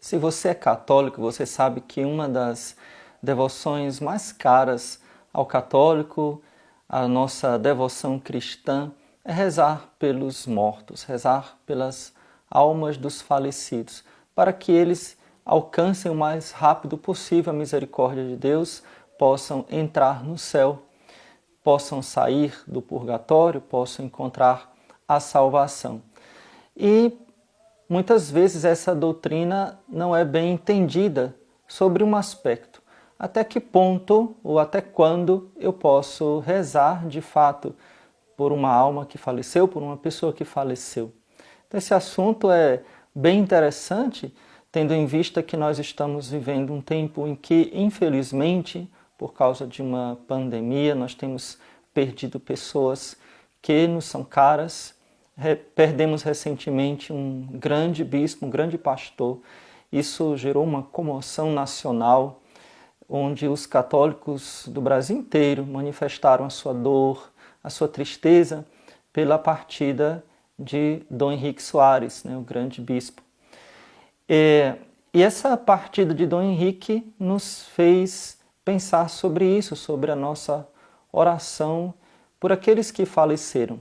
Se você é católico, você sabe que uma das devoções mais caras ao católico, a nossa devoção cristã, é rezar pelos mortos, rezar pelas almas dos falecidos, para que eles alcancem o mais rápido possível a misericórdia de Deus, possam entrar no céu, possam sair do purgatório, possam encontrar a salvação. E muitas vezes essa doutrina não é bem entendida sobre um aspecto. Até que ponto ou até quando eu posso rezar de fato por uma alma que faleceu, por uma pessoa que faleceu? Então, esse assunto é bem interessante, tendo em vista que nós estamos vivendo um tempo em que, infelizmente, por causa de uma pandemia, nós temos perdido pessoas que nos são caras. Perdemos recentemente um grande bispo, um grande pastor. Isso gerou uma comoção nacional, onde os católicos do Brasil inteiro manifestaram a sua dor, a sua tristeza pela partida de Dom Henrique Soares, o grande bispo. E essa partida de Dom Henrique nos fez pensar sobre isso, sobre a nossa oração por aqueles que faleceram.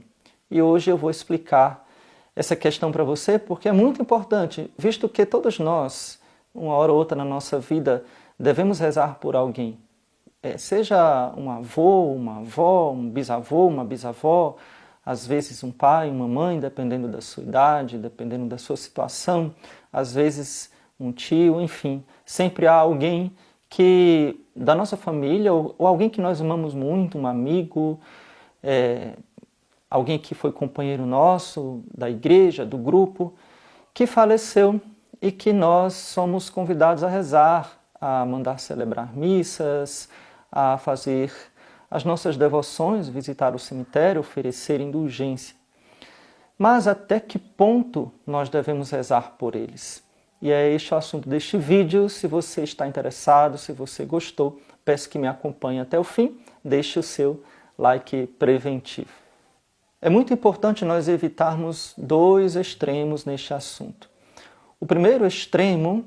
E hoje eu vou explicar essa questão para você, porque é muito importante, visto que todos nós, uma hora ou outra na nossa vida, devemos rezar por alguém. Seja um avô, uma avó, um bisavô, uma bisavó, às vezes um pai, uma mãe, dependendo da sua idade, dependendo da sua situação, às vezes um tio, enfim. Sempre há alguém que, da nossa família, ou alguém que nós amamos muito, um amigo, alguém que foi companheiro nosso, da igreja, do grupo, que faleceu e que nós somos convidados a rezar, a mandar celebrar missas, a fazer as nossas devoções, visitar o cemitério, oferecer indulgência. Mas até que ponto nós devemos rezar por eles? E é este o assunto deste vídeo. Se você está interessado, se você gostou, peço que me acompanhe até o fim, deixe o seu like preventivo. É muito importante nós evitarmos dois extremos neste assunto. O primeiro extremo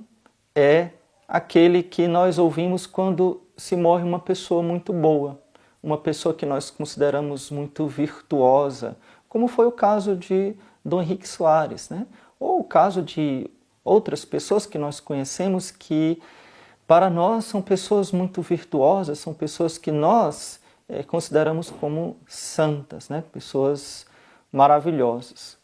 é aquele que nós ouvimos quando se morre uma pessoa muito boa, uma pessoa que nós consideramos muito virtuosa, como foi o caso de Dom Henrique Soares, ou o caso de outras pessoas que nós conhecemos que, para nós, são pessoas muito virtuosas, são pessoas que nós consideramos como santas, pessoas maravilhosas.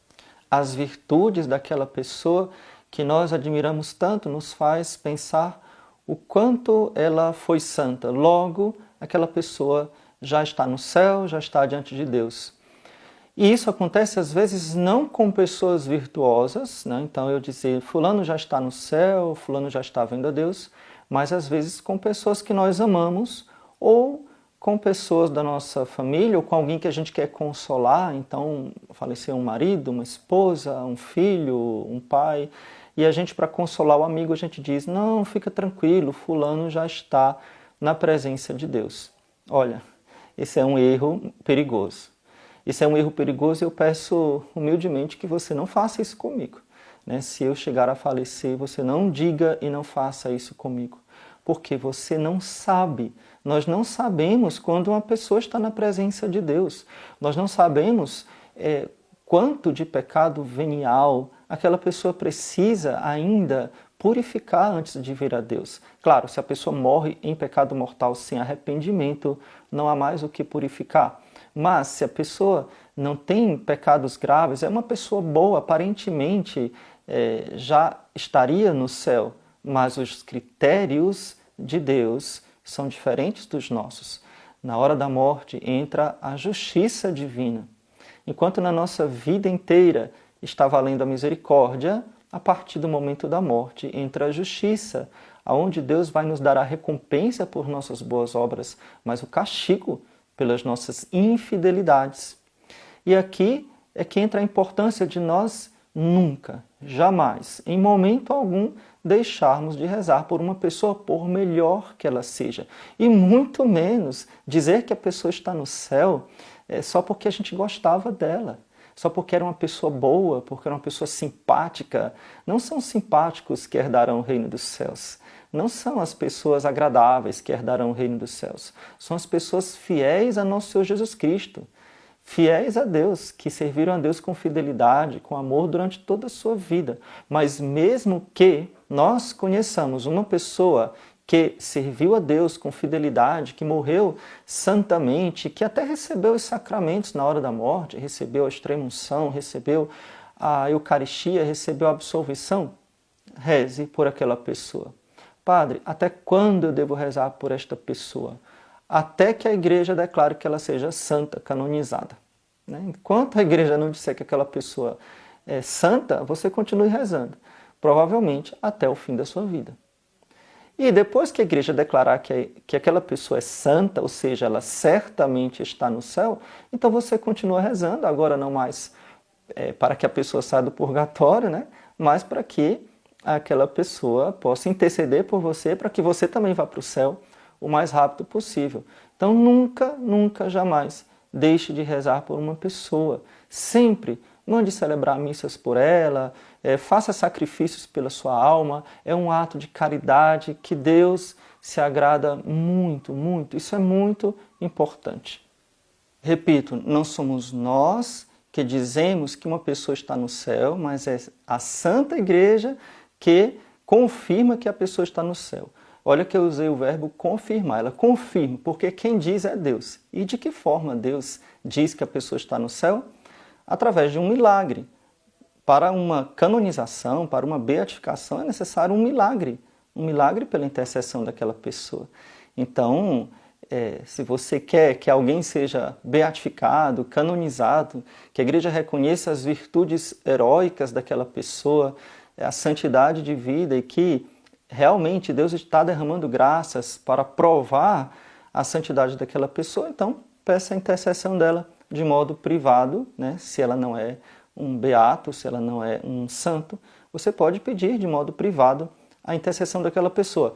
As virtudes daquela pessoa que nós admiramos tanto nos faz pensar o quanto ela foi santa. Logo, aquela pessoa já está no céu, já está diante de Deus. E isso acontece às vezes não com pessoas virtuosas, então eu dizer fulano já está no céu, fulano já está vendo a Deus, mas às vezes com pessoas que nós amamos ou com pessoas da nossa família ou com alguém que a gente quer consolar. Então faleceu um marido, uma esposa, um filho, um pai, e a gente, para consolar o amigo, a gente diz, não, fica tranquilo, fulano já está na presença de Deus. Olha, esse é um erro perigoso. Isso é um erro perigoso e eu peço humildemente que você não faça isso comigo. Se eu chegar a falecer, você não diga e não faça isso comigo. Porque você não sabe, nós não sabemos quando uma pessoa está na presença de Deus. Nós não sabemos quanto de pecado venial aquela pessoa precisa ainda purificar antes de vir a Deus. Claro, se a pessoa morre em pecado mortal sem arrependimento, não há mais o que purificar. Mas se a pessoa não tem pecados graves, é uma pessoa boa, aparentemente já estaria no céu, mas os critérios de Deus são diferentes dos nossos. Na hora da morte entra a justiça divina. Enquanto na nossa vida inteira está valendo a misericórdia, a partir do momento da morte entra a justiça, aonde Deus vai nos dar a recompensa por nossas boas obras, mas o castigo pelas nossas infidelidades. E aqui é que entra a importância de nós nunca, jamais, em momento algum, deixarmos de rezar por uma pessoa, por melhor que ela seja. E muito menos dizer que a pessoa está no céu só porque a gente gostava dela. só porque era uma pessoa boa, porque era uma pessoa simpática. Não são simpáticos que herdarão o reino dos céus. Não são as pessoas agradáveis que herdarão o reino dos céus. São as pessoas fiéis a nosso Senhor Jesus Cristo. Fiéis a Deus, que serviram a Deus com fidelidade, com amor durante toda a sua vida. Mas mesmo que nós conheçamos uma pessoa que serviu a Deus com fidelidade, que morreu santamente, que até recebeu os sacramentos na hora da morte, recebeu a extrema-unção, recebeu a Eucaristia, recebeu a absolvição, reze por aquela pessoa. Padre, até quando eu devo rezar por esta pessoa? Até que a igreja declare que ela seja santa, canonizada. Enquanto a igreja não disser que aquela pessoa é santa, você continue rezando, provavelmente até o fim da sua vida. E depois que a igreja declarar que aquela pessoa é santa, ou seja, ela certamente está no céu, então você continua rezando, agora não mais para que a pessoa saia do purgatório, mas para que aquela pessoa possa interceder por você, para que você também vá para o céu o mais rápido possível. Então nunca, nunca, jamais deixe de rezar por uma pessoa. Sempre mande celebrar missas por ela, faça sacrifícios pela sua alma. É um ato de caridade que Deus se agrada muito, muito. Isso é muito importante. Repito, não somos nós que dizemos que uma pessoa está no céu, mas é a Santa Igreja que confirma que a pessoa está no céu. Olha que eu usei o verbo confirmar. Ela confirma, porque quem diz é Deus. E de que forma Deus diz que a pessoa está no céu? Através de um milagre. Para uma canonização, para uma beatificação, é necessário um milagre pela intercessão daquela pessoa. Então, se você quer que alguém seja beatificado, canonizado, que a igreja reconheça as virtudes heróicas daquela pessoa, a santidade de vida e que realmente Deus está derramando graças para provar a santidade daquela pessoa, então peça a intercessão dela de modo privado, se ela não é um beato, se ela não é um santo, você pode pedir de modo privado a intercessão daquela pessoa.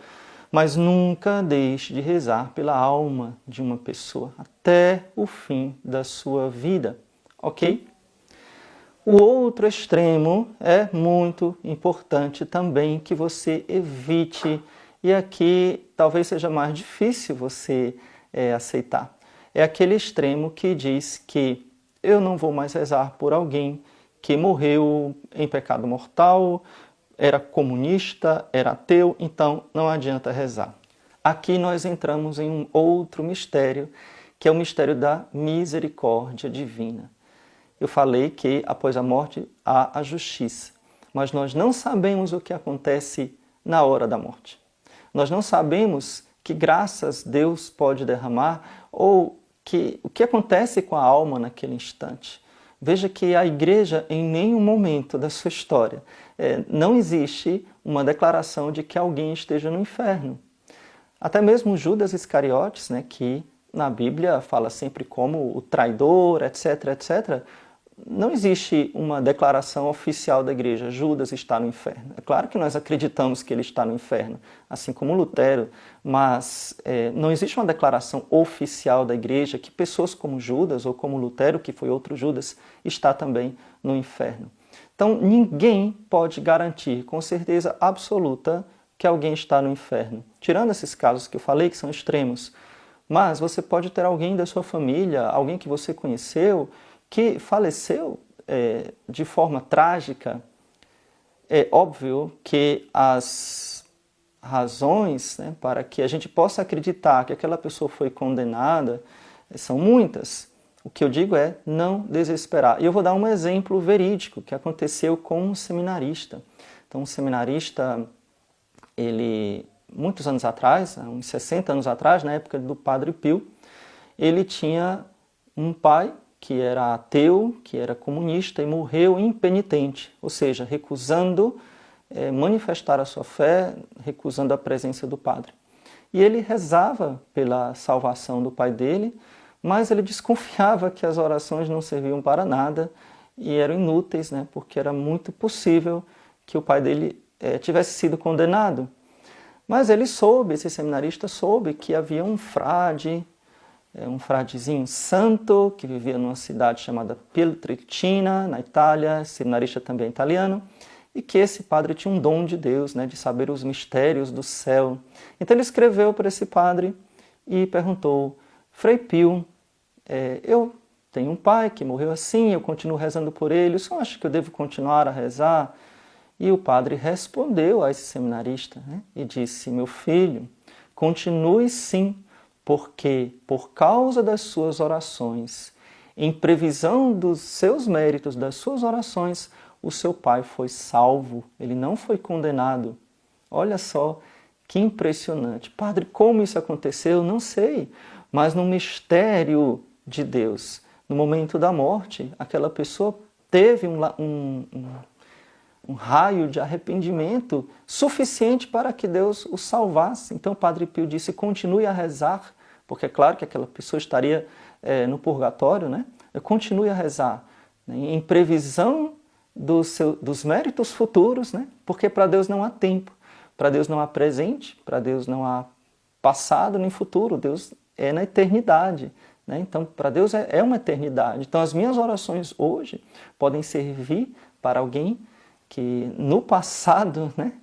Mas nunca deixe de rezar pela alma de uma pessoa até o fim da sua vida, ok? O outro extremo é muito importante também que você evite, e aqui talvez seja mais difícil você aceitar. É aquele extremo que diz que eu não vou mais rezar por alguém que morreu em pecado mortal, era comunista, era ateu, então não adianta rezar. Aqui nós entramos em um outro mistério, que é o mistério da misericórdia divina. Eu falei que após a morte há a justiça, mas nós não sabemos o que acontece na hora da morte. Nós não sabemos que graças Deus pode derramar ou o que acontece com a alma naquele instante. Veja que a igreja, em nenhum momento da sua história, não existe uma declaração de que alguém esteja no inferno. Até mesmo Judas Iscariotes, que na Bíblia fala sempre como o traidor, etc., etc., não existe uma declaração oficial da igreja, Judas está no inferno. É claro que nós acreditamos que ele está no inferno, assim como Lutero, mas não existe uma declaração oficial da igreja que pessoas como Judas ou como Lutero, que foi outro Judas, está também no inferno. Então ninguém pode garantir com certeza absoluta que alguém está no inferno. Tirando esses casos que eu falei, que são extremos, mas você pode ter alguém da sua família, alguém que você conheceu, que faleceu de forma trágica. É óbvio que as razões para que a gente possa acreditar que aquela pessoa foi condenada são muitas. O que eu digo é não desesperar. E eu vou dar um exemplo verídico que aconteceu com um seminarista. Então, um seminarista, ele, muitos anos atrás, uns 60 anos atrás, na época do Padre Pio, ele tinha um pai que era ateu, que era comunista e morreu impenitente, ou seja, recusando manifestar a sua fé, recusando a presença do padre. E ele rezava pela salvação do pai dele, mas ele desconfiava que as orações não serviam para nada e eram inúteis, porque era muito possível que o pai dele tivesse sido condenado. Mas ele soube, esse seminarista soube, que havia um frade um fradezinho santo que vivia numa cidade chamada Pietrelcina, na Itália, seminarista também italiano, e que esse padre tinha um dom de Deus, né, de saber os mistérios do céu. Então ele escreveu para esse padre e perguntou: Frei Pio, eu tenho um pai que morreu assim, eu continuo rezando por ele, o senhor acha que eu devo continuar a rezar? E o padre respondeu a esse seminarista, né, e disse: meu filho, continue sim, porque por causa das suas orações, em previsão dos seus méritos, das suas orações, o seu pai foi salvo, ele não foi condenado. Olha só que impressionante. Padre, como isso aconteceu? Não sei, mas no mistério de Deus, no momento da morte, aquela pessoa teve um raio de arrependimento suficiente para que Deus o salvasse. Então o Padre Pio disse: continue a rezar, porque é claro que aquela pessoa estaria no purgatório, né? Continue a rezar, né? Em previsão dos méritos futuros, né? Porque para Deus não há tempo, para Deus não há presente, para Deus não há passado nem futuro, Deus é na eternidade, né? Então para Deus é uma eternidade. Então as minhas orações hoje podem servir para alguém que no passado, né,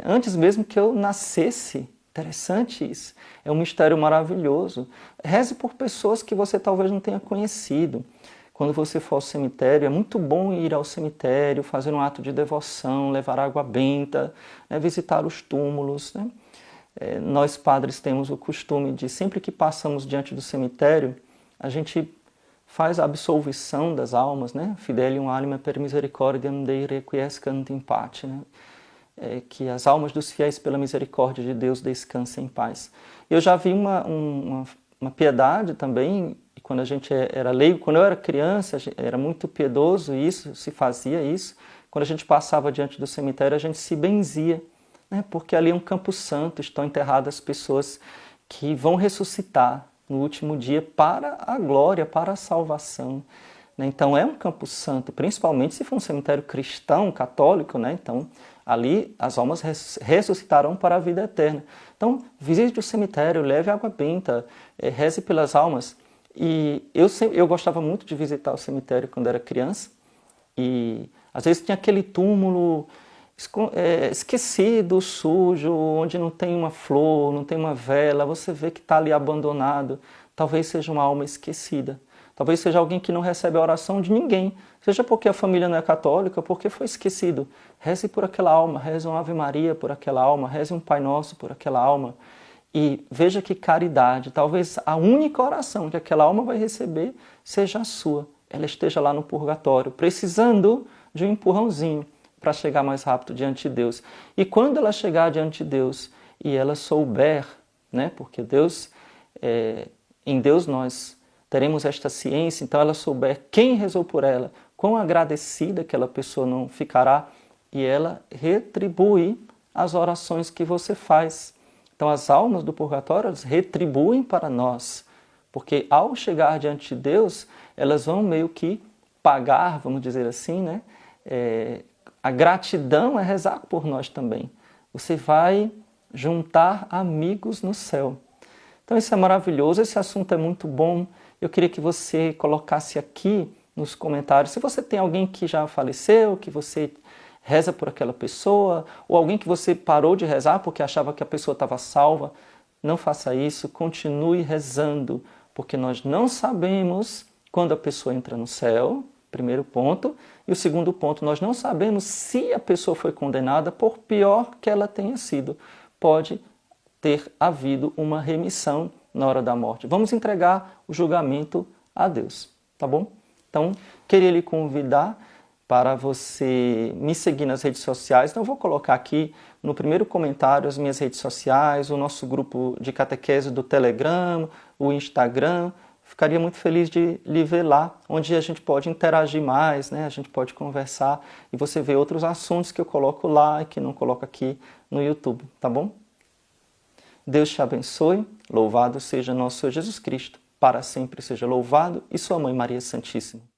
antes mesmo que eu nascesse. Interessante isso, é um mistério maravilhoso. Reze por pessoas que você talvez não tenha conhecido. Quando você for ao cemitério, é muito bom ir ao cemitério, fazer um ato de devoção, levar água benta, né, visitar os túmulos, né? Nós padres temos o costume de, sempre que passamos diante do cemitério, a gente faz a absolvição das almas, né? Fidelium anima per misericordiam Dei requiescant in pace, né? Que as almas dos fiéis pela misericórdia de Deus descansem em paz. Eu já vi uma piedade também, quando a gente era leigo, quando eu era criança, era muito piedoso isso, se fazia isso. Quando a gente passava diante do cemitério, a gente se benzia, né? Porque ali é um campo santo, estão enterradas pessoas que vão ressuscitar no último dia para a glória, para a salvação. Então é um campo santo, principalmente se for um cemitério cristão, católico, né? Então ali as almas ressuscitarão para a vida eterna. Então visite o cemitério, leve água benta, reze pelas almas. E eu gostava muito de visitar o cemitério quando era criança, e às vezes tinha aquele túmulo esquecido, sujo, onde não tem uma flor, não tem uma vela, você vê que está ali abandonado. Talvez seja uma alma esquecida. Talvez seja alguém que não recebe a oração de ninguém, seja porque a família não é católica, porque foi esquecido. Reze por aquela alma, reze uma Ave Maria por aquela alma, reze um Pai Nosso por aquela alma. E veja que caridade, talvez a única oração que aquela alma vai receber seja a sua. Ela esteja lá no purgatório, precisando de um empurrãozinho para chegar mais rápido diante de Deus. E quando ela chegar diante de Deus e ela souber, né, porque em Deus nós teremos esta ciência, então ela souber quem rezou por ela, quão agradecida aquela pessoa não ficará, e ela retribui as orações que você faz. Então as almas do purgatório, elas retribuem para nós, porque ao chegar diante de Deus, elas vão meio que pagar, vamos dizer assim, né? A gratidão é rezar por nós também. Você vai juntar amigos no céu. Então isso é maravilhoso, esse assunto é muito bom. Eu queria que você colocasse aqui nos comentários se você tem alguém que já faleceu, que você reza por aquela pessoa, ou alguém que você parou de rezar porque achava que a pessoa estava salva. Não faça isso, continue rezando, porque nós não sabemos quando a pessoa entra no céu, primeiro ponto. E o segundo ponto, nós não sabemos se a pessoa foi condenada, por pior que ela tenha sido. Pode ter havido uma remissão na hora da morte. Vamos entregar o julgamento a Deus, tá bom? Então, queria lhe convidar para você me seguir nas redes sociais. Então, eu vou colocar aqui no primeiro comentário as minhas redes sociais, o nosso grupo de catequese do Telegram, o Instagram. Ficaria muito feliz de lhe ver lá, onde a gente pode interagir mais, né? A gente pode conversar e você vê outros assuntos que eu coloco lá e que não coloco aqui no YouTube, tá bom? Deus te abençoe, louvado seja nosso Senhor Jesus Cristo, para sempre seja louvado, e sua Mãe Maria Santíssima.